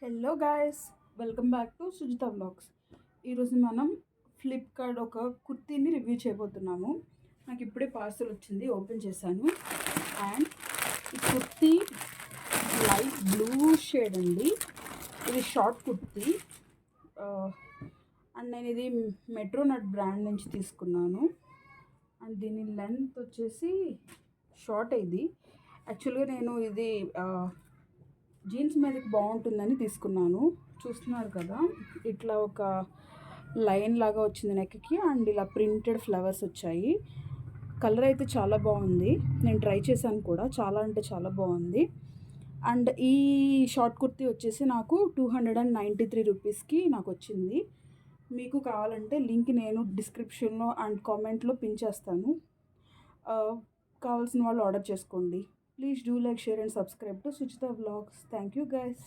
Hello guys, welcome back to Sujitha vlogs. ఈరోజు మనం Flipkart ఒక కుర్తీని రివ్యూ చేయబోతున్నాము. నాకు ఇప్పుడే పార్సల్ వచ్చింది, ఓపెన్ చేశాను. అండ్ ఈ కుర్తీ లైట్ బ్లూ షేడ్ అండి. ఇది షార్ట్ కుర్తీ. అండ్ నేను ఇది మెట్రోనట్ బ్రాండ్ నుంచి తీసుకున్నాను. అండ్ దీని లెంత్ వచ్చేసి షార్ట్. ఇది యాక్చువల్గా నేను ఇది జీన్స్ మీదకి బాగుంటుందని తీసుకున్నాను. చూస్తున్నారు కదా, ఇట్లా ఒక లైన్ లాగా వచ్చింది నెక్కి. అండ్ ఇలా ప్రింటెడ్ ఫ్లవర్స్ వచ్చాయి. కలర్ అయితే చాలా బాగుంది. నేను ట్రై చేశాను కూడా, చాలా అంటే చాలా బాగుంది. అండ్ ఈ షార్ట్ కుర్తీ వచ్చేసి నాకు 293 రూపీస్కి నాకు వచ్చింది. మీకు కావాలంటే లింక్ నేను డిస్క్రిప్షన్లో అండ్ కామెంట్లో పిన్ చేస్తాను. కావాల్సిన వాళ్ళు ఆర్డర్ చేసుకోండి. Please do like, share and subscribe to Suchita Vlogs. Thank you guys.